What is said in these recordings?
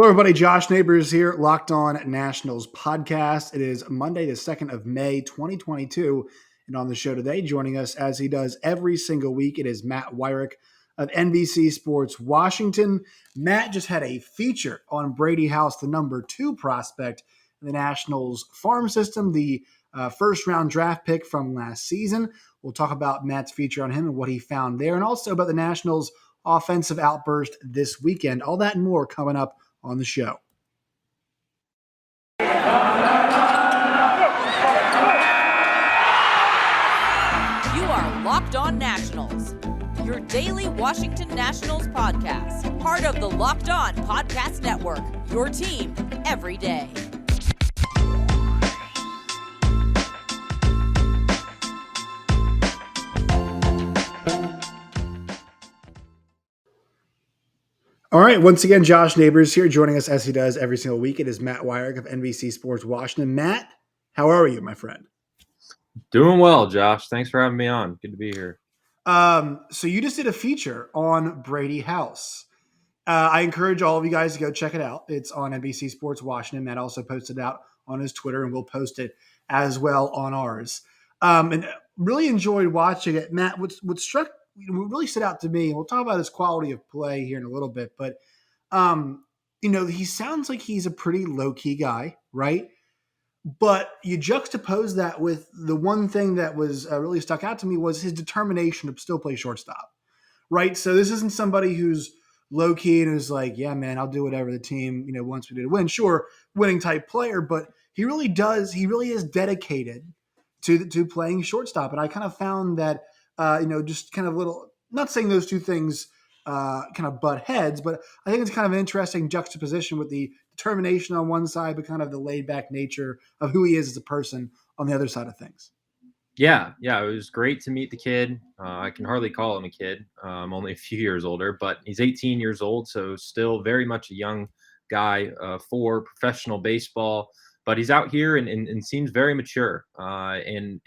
Hello, everybody. Josh Neighbors here, Locked On Nationals podcast. It is Monday, the 2nd of May, 2022. And on the show today, joining us as he does every single week, it is Matt Weyrich of NBC Sports Washington. Matt just had a feature on Brady House, the number 2 prospect in the Nationals farm system, the first-round draft pick from last season. We'll talk about Matt's feature on him and what he found there, and also about the Nationals' offensive outburst this weekend. All that and more coming up on the show. You are Locked On Nationals, your daily Washington Nationals podcast, part of the Locked On Podcast Network, your team every day. All right, once again, Josh Neighbors here, joining us as he does every single week. It is Matt Weyrich of NBC Sports Washington. Matt, how are you, my friend? Doing well, Josh. Thanks for having me on. Good to be here. So you just did a feature on Brady House. I encourage all of you guys to go check it out. It's on NBC Sports Washington. Matt also posted it out on his Twitter, and we'll post it as well on ours. And really enjoyed watching it. Matt, what really stood out to me, and we'll talk about his quality of play here in a little bit, but he sounds like he's a pretty low-key guy, right? But you juxtapose that with the one thing that was really stuck out to me was his determination to still play shortstop, right? So this isn't somebody who's low-key and is like, yeah, man, I'll do whatever the team wants me to win. Sure, winning type player, but he really is dedicated to playing shortstop. And I kind of found that just kind of not saying those two things kind of butt heads, but I think it's kind of an interesting juxtaposition with the determination on one side, but kind of the laid back nature of who he is as a person on the other side of things. Yeah, it was great to meet the kid. I can hardly call him a kid. I'm only a few years older, but he's 18 years old, so still very much a young guy for professional baseball. But he's out here and seems very mature. And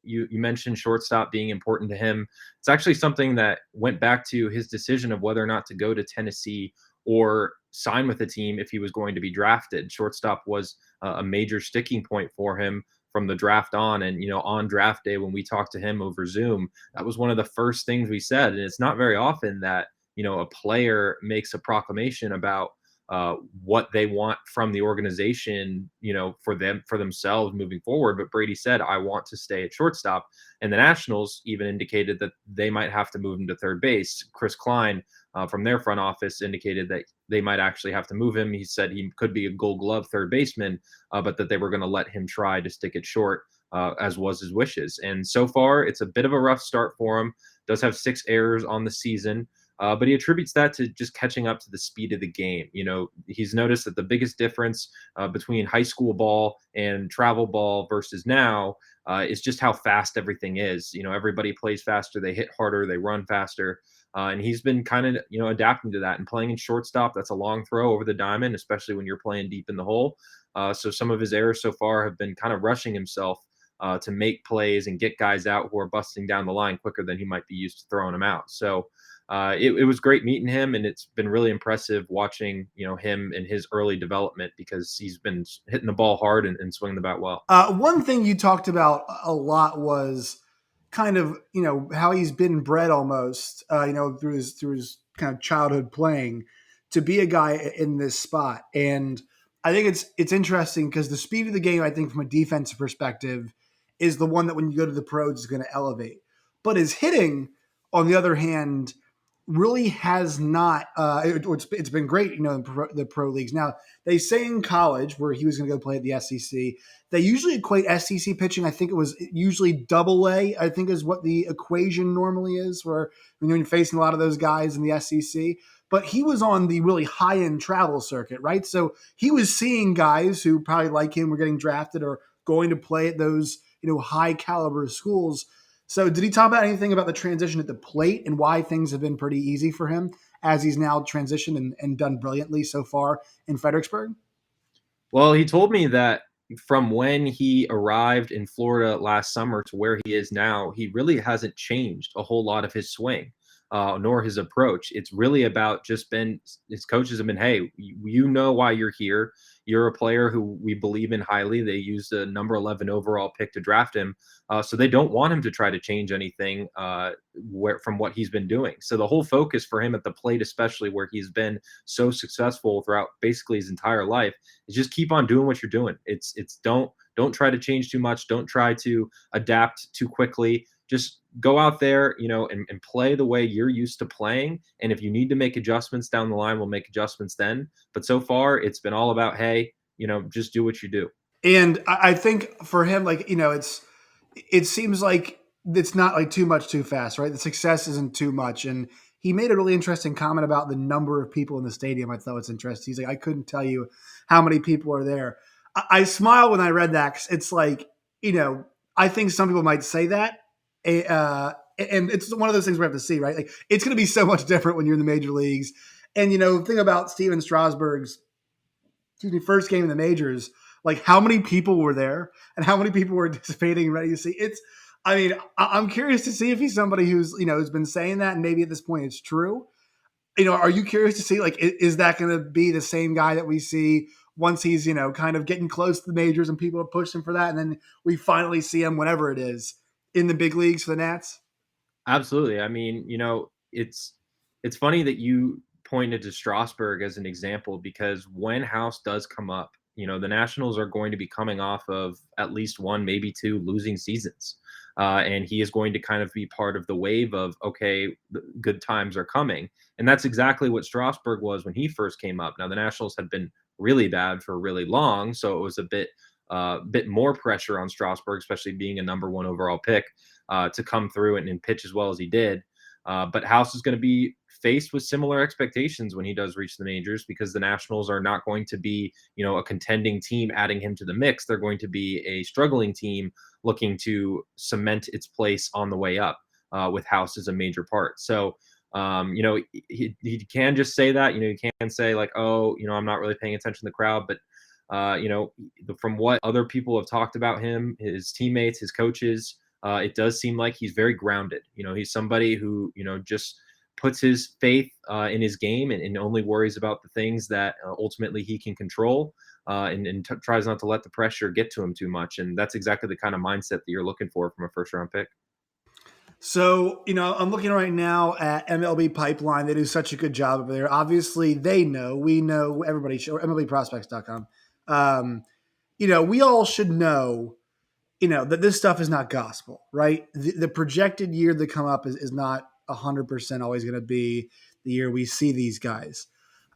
you mentioned shortstop being important to him. It's actually something that went back to his decision of whether or not to go to Tennessee or sign with the team if he was going to be drafted. Shortstop was a major sticking point for him from the draft on. And, on draft day, when we talked to him over Zoom, that was one of the first things we said. And it's not very often that, a player makes a proclamation about what they want from the organization, for themselves moving forward. But Brady said, I want to stay at shortstop. And the Nationals even indicated that they might have to move him to third base. Chris Klein from their front office indicated that they might actually have to move him. He said he could be a Gold Glove third baseman, but that they were going to let him try to stick it short, as was his wishes. And so far, it's a bit of a rough start for him. Does have 6 errors on the season. But he attributes that to just catching up to the speed of the game. He's noticed that the biggest difference between high school ball and travel ball versus now is just how fast everything is. Everybody plays faster, they hit harder, they run faster. And he's been kind of, adapting to that and playing in shortstop. That's a long throw over the diamond, especially when you're playing deep in the hole. So some of his errors so far have been kind of rushing himself to make plays and get guys out who are busting down the line quicker than he might be used to throwing them out. So it was great meeting him, and it's been really impressive watching, him in his early development, because he's been hitting the ball hard and swinging the bat well. One thing you talked about a lot was kind of, how he's been bred almost, through his kind of childhood playing to be a guy in this spot. And I think it's interesting because the speed of the game, I think from a defensive perspective, is the one that when you go to the pros is going to elevate. But his hitting, on the other hand, really has not. It's been great, in the pro leagues. Now, they say in college, where he was going to go play at the SEC, they usually equate SEC pitching. I think it was usually double A, I think is what the equation normally is, where when you're facing a lot of those guys in the SEC. But he was on the really high-end travel circuit, right? So he was seeing guys who probably like him were getting drafted or going to play at those, high-caliber schools. So did he talk about anything about the transition at the plate and why things have been pretty easy for him as he's now transitioned and done brilliantly so far in Fredericksburg? Well, he told me that from when he arrived in Florida last summer to where he is now, he really hasn't changed a whole lot of his swing. nor his approach. It's really about just been his coaches have been, hey, you know why you're here. You're a player who we believe in highly. They used a number 11 overall pick to draft him. So they don't want him to try to change anything from what he's been doing. So the whole focus for him at the plate, especially where he's been so successful throughout basically his entire life, is just keep on doing what you're doing. It's don't try to change too much. Don't try to adapt too quickly. Just go out there, and play the way you're used to playing. And if you need to make adjustments down the line, we'll make adjustments then. But so far, it's been all about, hey, just do what you do. And I think for him, like, it seems like it's not like too much too fast, right? The success isn't too much. And he made a really interesting comment about the number of people in the stadium. I thought was interesting. He's like, I couldn't tell you how many people are there. I smile when I read that, 'cause it's like, I think some people might say that. And it's one of those things we have to see, right? Like, it's going to be so much different when you're in the major leagues. And, the thing about Steven Strasburg's first game in the majors, like, how many people were there and how many people were anticipating and ready to see. I'm curious to see if he's somebody who's been saying that, and maybe at this point it's true. Are you curious to see, like, is that going to be the same guy that we see once he's, kind of getting close to the majors and people are pushing for that, and then we finally see him, whenever it is, in the big leagues for the Nats? Absolutely. I mean, it's funny that you pointed to Strasburg as an example, because when House does come up, the Nationals are going to be coming off of at least one, maybe two losing seasons. And he is going to kind of be part of the wave of, okay, the good times are coming. And that's exactly what Strasburg was when he first came up. Now, the Nationals had been really bad for really long, so it was a bit more pressure on Strasburg, especially being a number one overall pick, to come through and pitch as well as he did. But House is going to be faced with similar expectations when he does reach the majors, because the Nationals are not going to be, a contending team adding him to the mix. They're going to be a struggling team looking to cement its place on the way up, with House as a major part. So, he can just say that, he can say like, oh, I'm not really paying attention to the crowd, but from what other people have talked about him, his teammates, his coaches, it does seem like he's very grounded. He's somebody who, just puts his faith in his game, and only worries about the things that ultimately he can control, and tries not to let the pressure get to him too much. And that's exactly the kind of mindset that you're looking for from a first round pick. So, I'm looking right now at MLB Pipeline. They do such a good job over there. Obviously, we know, everybody should, or MLBprospects.com. We all should know, that this stuff is not gospel, right? The projected year that come up is not 100% always going to be the year we see these guys.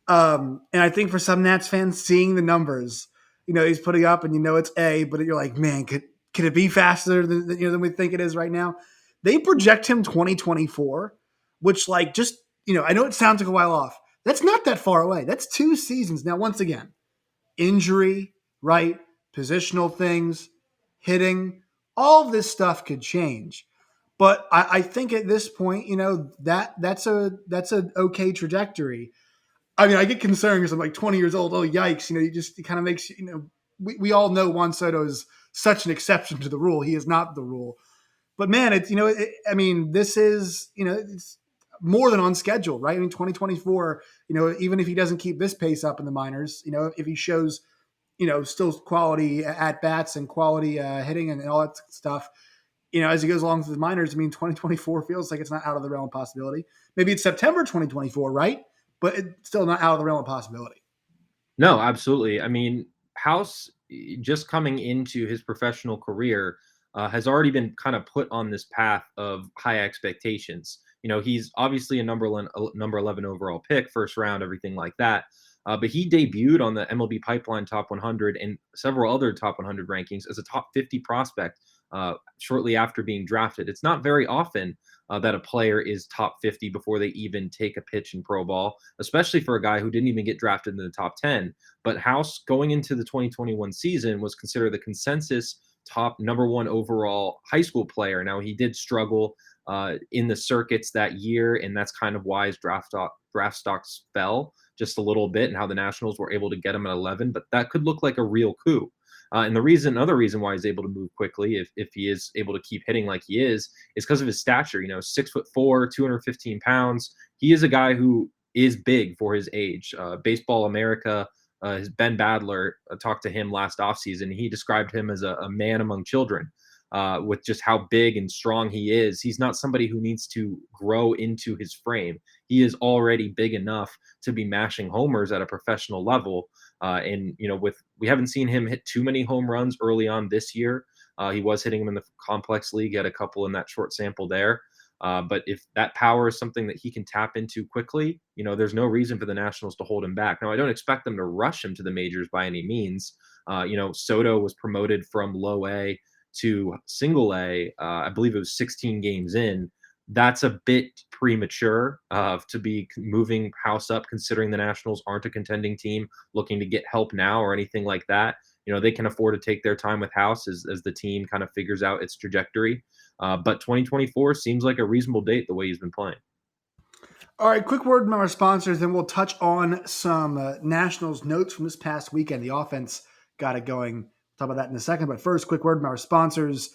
And I think for some Nats fans, seeing the numbers, he's putting up, and it's A, but you're like, man, could it be faster than we think it is right now? They project him 2024, which, like, just, I know it sounds like a while off. That's not that far away. That's 2 seasons. Now, once again, injury, right? Positional things, hitting, all of this stuff could change. But I think at this point, that's an okay trajectory. I get concerned because I'm like 20 years old. Oh, yikes. It kind of makes, we all know Juan Soto is such an exception to the rule. He is not the rule. But man, this is, it's more than on schedule, right? 2024, even if he doesn't keep this pace up in the minors, if he shows, still quality at bats and quality hitting and all that stuff, as he goes along through the minors, 2024 feels like it's not out of the realm of possibility. Maybe it's September 2024, right? But it's still not out of the realm of possibility. No, absolutely. I mean, House, just coming into his professional career, has already been kind of put on this path of high expectations. He's obviously a number 11 overall pick, first round, everything like that. But he debuted on the MLB Pipeline Top 100 and several other Top 100 rankings as a top 50 prospect shortly after being drafted. It's not very often that a player is top 50 before they even take a pitch in pro ball, especially for a guy who didn't even get drafted in the top 10. But House, going into the 2021 season, was considered the consensus top number 1 overall high school player. Now, he did struggle in the circuits that year, and that's kind of why his draft stocks fell just a little bit, and how the Nationals were able to get him at 11. But that could look like a real coup. And another reason why he's able to move quickly, if he is able to keep hitting like he is because of his stature. 6'4", 215 pounds. He is a guy who is big for his age. Baseball America, his Ben Badler talked to him last offseason. He described him as a man among children. With just how big and strong he is. He's not somebody who needs to grow into his frame. He is already big enough to be mashing homers at a professional level. And we haven't seen him hit too many home runs early on this year. He was hitting them in the complex league, had a couple in that short sample there. But if that power is something that he can tap into quickly, there's no reason for the Nationals to hold him back. Now, I don't expect them to rush him to the majors by any means. Soto was promoted from low A to single A. I believe it was 16 games in. That's a bit premature to be moving House up, considering the Nationals aren't a contending team looking to get help now or anything like that. They can afford to take their time with House as the team kind of figures out its trajectory. But 2024 seems like a reasonable date the way he's been playing. All right, quick word from our sponsors, then we'll touch on some Nationals notes from this past weekend. The offense got it going. Talk about that in a second. But first, quick word from our sponsors.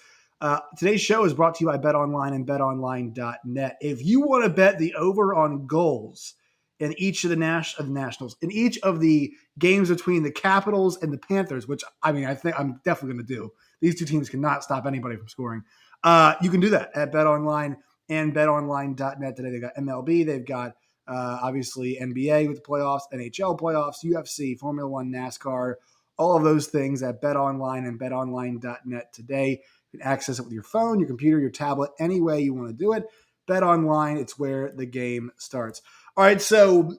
Today's show is brought to you by BetOnline and BetOnline.net. If you want to bet the over on goals in each of the Nationals, in each of the games between the Capitals and the Panthers, which I think I'm definitely going to do. These two teams cannot stop anybody from scoring. You can do that at BetOnline and BetOnline.net today. They've got MLB, they've got obviously NBA with the playoffs, NHL playoffs, UFC, Formula One, NASCAR, all of those things at BetOnline and BetOnline.net today. You can access it with your phone, your computer, your tablet, any way you want to do it. BetOnline, it's where the game starts. All right, so,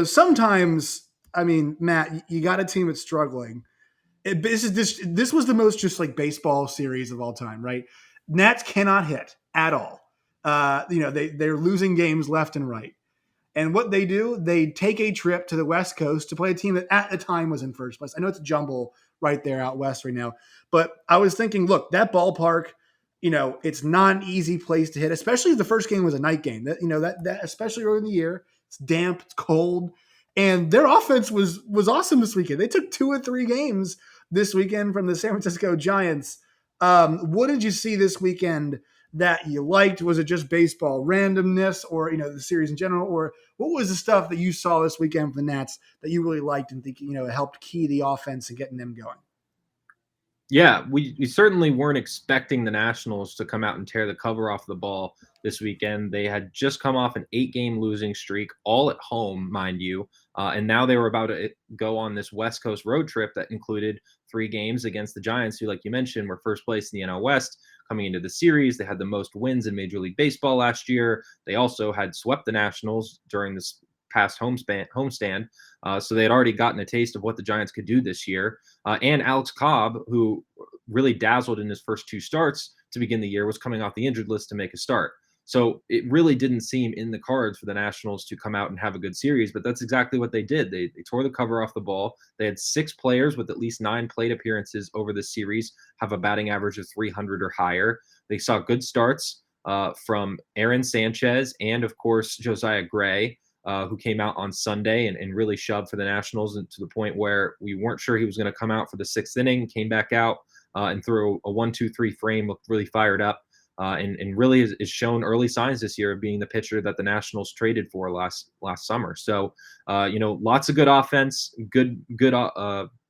sometimes, Matt, you got a team that's struggling. This was the most just like baseball series of all time, right? Nats cannot hit at all. They're losing games left and right. And what they do, they take a trip to the West Coast to play a team that at the time was in first place. I know it's a jumble right there out west right now, but I was thinking, look, that ballpark, it's not an easy place to hit, especially if the first game was a night game. That especially early in the year, it's damp, it's cold, and their offense was awesome this weekend. They took 2 or 3 games this weekend from the San Francisco Giants. What did you see this weekend that you liked? Was it just baseball randomness, or the series in general, or what was the stuff that you saw this weekend from the Nats that you really liked and think it helped key the offense and getting them going? Yeah, we certainly weren't expecting the Nationals to come out and tear the cover off the ball this weekend. They had just come off an 8-game losing streak, all at home, mind you, and now they were about to go on this West Coast road trip that included 3 games against the Giants, who, like you mentioned, were first place in the NL West coming into the series. They had the most wins in Major League Baseball last year. They also had swept the Nationals during this past homestand. So they had already gotten a taste of what the Giants could do this year. And Alex Cobb, who really dazzled in his first 2 starts to begin the year, was coming off the injured list to make a start. So it really didn't seem in the cards for the Nationals to come out and have a good series, but that's exactly what they did. They tore the cover off the ball. They had 6 players with at least 9 plate appearances over the series have a batting average of 300 or higher. They saw good starts from Aaron Sanchez and, of course, Josiah Gray, who came out on Sunday and really shoved for the Nationals, and to the point where we weren't sure he was going to come out for the 6th inning, came back out and threw a 1-2-3 frame, looked really fired up, and really is shown early signs this year of being the pitcher that the Nationals traded for last summer. So, lots of good offense, good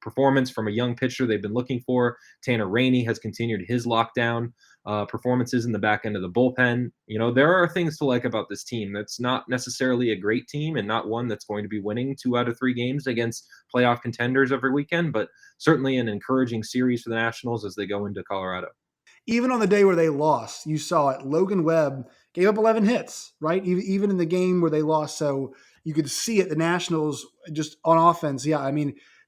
performance from a young pitcher they've been looking for. Tanner Rainey has continued his lockdown performances in the back end of the bullpen. There are things to like about this team. That's not necessarily a great team and not one that's going to be winning 2 out of 3 games against playoff contenders every weekend, but certainly an encouraging series for the Nationals as they go into Colorado. Even on the day where they lost, you saw it. Logan Webb gave up 11 hits, right? Even in the game where they lost. So you could see it. The Nationals just on offense. Yeah.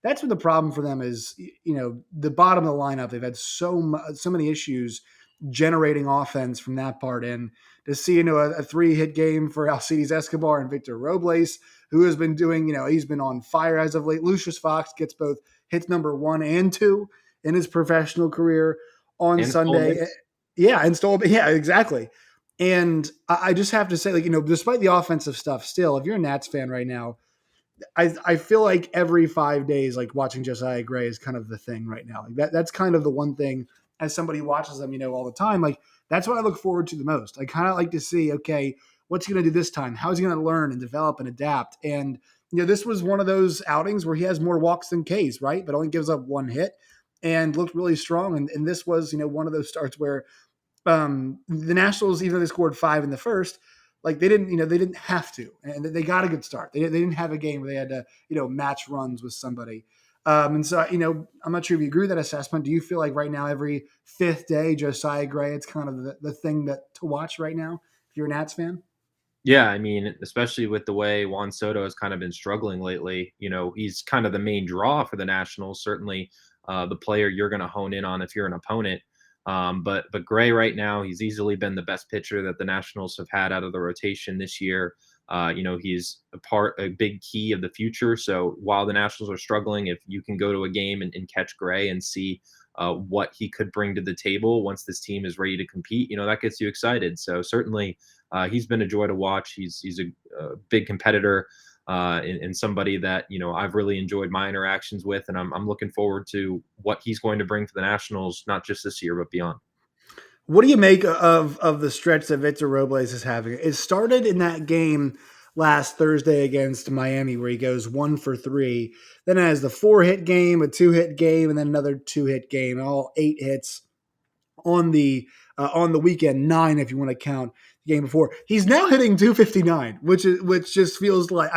That's what the problem for them is, the bottom of the lineup. They've had so many issues generating offense from that part. And to see, a 3-hit game for Alcides Escobar and Victor Robles, who has been doing, he's been on fire as of late. Lucius Fox gets both hits number 1 and 2 in his professional career on And Sunday. Yeah. Yeah, exactly. And I just have to say, despite the offensive stuff, still, if you're a Nats fan right now, I feel like every 5 days, like watching Josiah Gray is kind of the thing right now. Like that's kind of the one thing as somebody who watches them, all the time. Like that's what I look forward to the most. I kind of like to see, okay, what's he going to do this time? How is he going to learn and develop and adapt? And this was one of those outings where he has more walks than Ks, right? But only gives up one hit and looked really strong. And this was, one of those starts where the Nationals, even though they scored 5 in the first, like they didn't have to, and they got a good start. They didn't have a game where they had to, match runs with somebody. And so, I'm not sure if you agree with that assessment. Do you feel like right now, every fifth day, Josiah Gray, it's kind of the thing to watch right now if you're a Nats fan? Yeah, I mean, especially with the way Juan Soto has kind of been struggling lately, he's kind of the main draw for the Nationals, certainly the player you're going to hone in on if you're an opponent. But Gray right now, he's easily been the best pitcher that the Nationals have had out of the rotation this year. He's a big key of the future. So while the Nationals are struggling, if you can go to a game and catch Gray and see what he could bring to the table once this team is ready to compete, that gets you excited. So certainly he's been a joy to watch. He's a big competitor and somebody that I've really enjoyed my interactions with, and I'm looking forward to what he's going to bring to the Nationals, not just this year but beyond. What do you make of the stretch that Victor Robles is having? It started in that game last Thursday against Miami where he goes 1 for 3. Then has the 4-hit game, a 2-hit game, and then another 2-hit game. All 8 hits on the weekend, 9 if you want to count the game before. He's now hitting 259, which just feels like,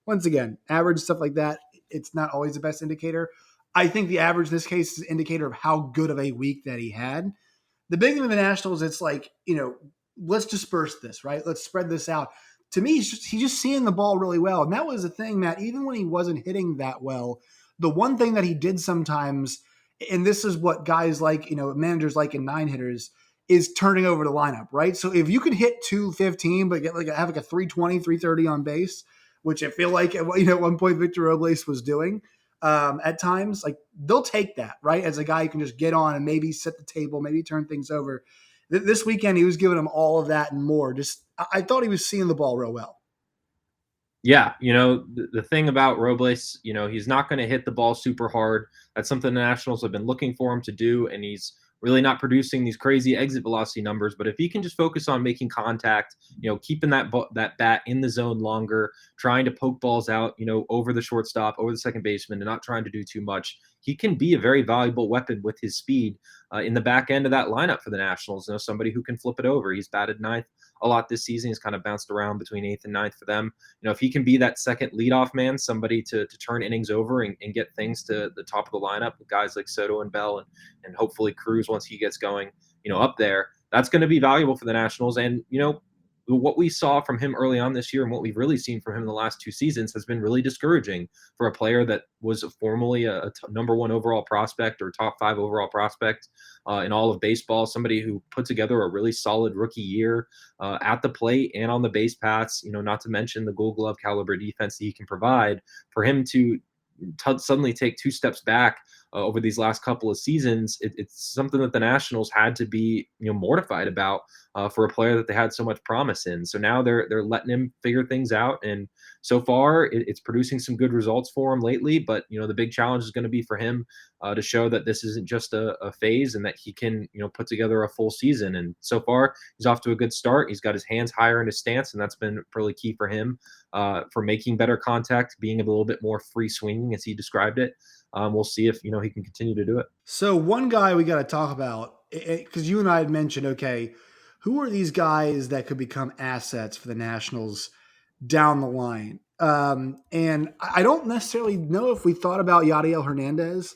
once again, average stuff like that, it's not always the best indicator. I think the average in this case is an indicator of how good of a week that he had. The big thing with the Nationals, it's like, let's disperse this, right? Let's spread this out. To me, he's just seeing the ball really well. And that was the thing that even when he wasn't hitting that well, the one thing that he did sometimes, and this is what guys like, managers like in 9-hitters, is turning over the lineup, right? So if you could hit 215, but have like a 320, 330 on base, which I feel like at one point Victor Robles was doing, at times, like they'll take that, right? As a guy who can just get on and maybe set the table, maybe turn things over. This weekend, he was giving them all of that and more. I thought he was seeing the ball real well. Yeah, the thing about Robles, he's not going to hit the ball super hard. That's something the Nationals have been looking for him to do, and he's really not producing these crazy exit velocity numbers. But if he can just focus on making contact, keeping that bat in the zone longer, trying to poke balls out, over the shortstop, over the second baseman, and not trying to do too much, he can be a very valuable weapon with his speed in the back end of that lineup for the Nationals. Somebody who can flip it over. He's batted ninth a lot this season. He's kind of bounced around between 8th and 9th for them. If he can be that second leadoff man, somebody to turn innings over and get things to the top of the lineup with guys like Soto and Bell and hopefully Cruz once he gets going, up there, that's going to be valuable for the Nationals. And, what we saw from him early on this year and what we've really seen from him in the last 2 seasons has been really discouraging for a player that was formerly a number 1 overall prospect or top 5 overall prospect in all of baseball, somebody who put together a really solid rookie year at the plate and on the base paths, not to mention the Gold Glove caliber defense that he can provide. For him to suddenly take 2 steps back over these last couple of seasons, it's something that the Nationals had to be mortified about for a player that they had so much promise in. So now they're letting him figure things out, and so far it's producing some good results for him lately. But the big challenge is going to be for him to show that this isn't just a phase and that he can put together a full season. And so far he's off to a good start. He's got his hands higher in his stance, and that's been really key for him for making better contact, being a little bit more free swinging as he described it. We'll see if he can continue to do it. So one guy we got to talk about, because you and I had mentioned, okay, who are these guys that could become assets for the Nationals down the line? And I don't necessarily know if we thought about Yadiel Hernandez,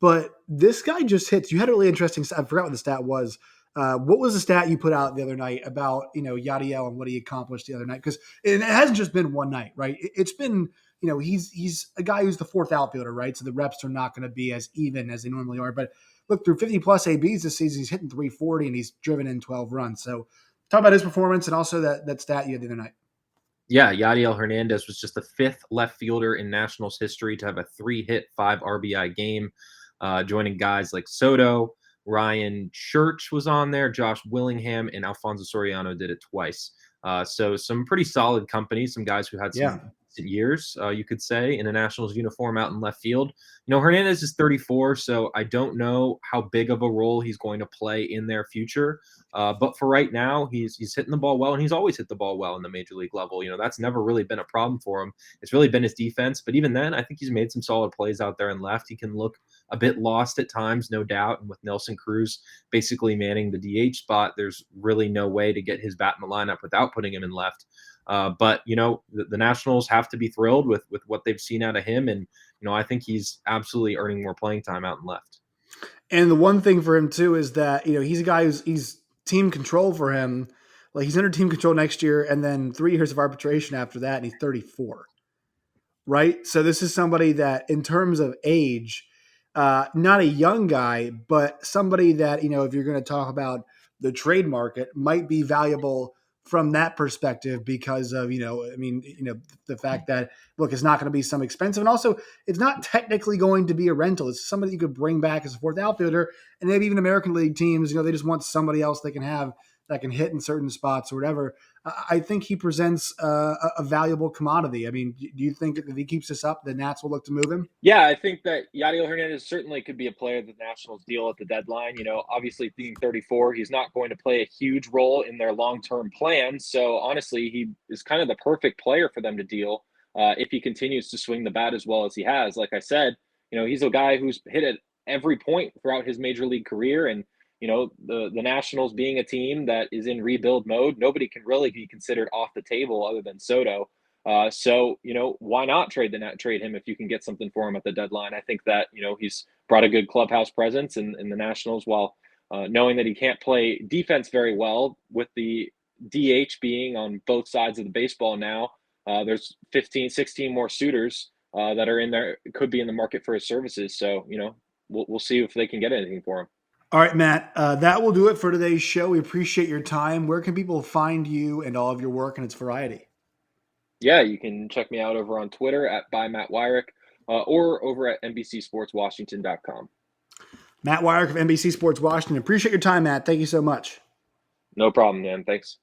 but this guy just hits. You had a really interesting. I forgot what the stat was. What was the stat you put out the other night about Yadiel and what he accomplished the other night? Because it hasn't just been one night, right? It's been he's a guy who's the 4th outfielder, right? So the reps are not going to be as even as they normally are. But look, through 50 plus ABs this season, he's hitting 340 and he's driven in 12 runs. So talk about his performance and also that stat you had the other night. Yeah, Yadiel Hernandez was just the 5th left fielder in Nationals history to have a 3-hit, 5 RBI game, joining guys like Soto. Ryan Church was on there, Josh Willingham, and Alfonso Soriano did it twice. So some pretty solid company, some guys who had some years, you could say, in a Nationals uniform out in left field. Hernandez is 34, so I don't know how big of a role he's going to play in their future. But for right now, he's hitting the ball well, and he's always hit the ball well in the major league level. That's never really been a problem for him. It's really been his defense. But even then, I think he's made some solid plays out there in left. He can look a bit lost at times, no doubt. And with Nelson Cruz basically manning the DH spot, there's really no way to get his bat in the lineup without putting him in left. But the Nationals have to be thrilled with what they've seen out of him, and I think he's absolutely earning more playing time out in left. And the one thing for him too is that he's a guy he's team control for him. Like, he's under team control next year, and then 3 years of arbitration after that, and he's 34. Right? So this is somebody that, in terms of age, not a young guy, but somebody that, if you're going to talk about the trade market, might be valuable from that perspective because of, the fact that, look, it's not going to be some expensive. And also, it's not technically going to be a rental. It's somebody you could bring back as a fourth outfielder. And maybe even American League teams, they just want somebody else they can have that can hit in certain spots or whatever. I think he presents a valuable commodity. I mean, do you think if he keeps this up, the Nats will look to move him? Yeah, I think that Yadiel Hernandez certainly could be a player that the Nationals deal at the deadline. Obviously being 34, he's not going to play a huge role in their long-term plans. So honestly, he is kind of the perfect player for them to deal if he continues to swing the bat as well as he has. Like I said, he's a guy who's hit at every point throughout his major league career. And the Nationals being a team that is in rebuild mode, nobody can really be considered off the table other than Soto. So why not trade him if you can get something for him at the deadline? I think that he's brought a good clubhouse presence in the Nationals, while knowing that he can't play defense very well with the DH being on both sides of the baseball now. There's 15, 16 more suitors that are in there, could be in the market for his services. So we'll see if they can get anything for him. All right, Matt, that will do it for today's show. We appreciate your time. Where can people find you and all of your work and its variety? Yeah, you can check me out over on Twitter at @ByMattWeyrich or over at NBCSportsWashington.com. Matt Weyrich of NBC Sports Washington. Appreciate your time, Matt. Thank you so much. No problem, man. Thanks.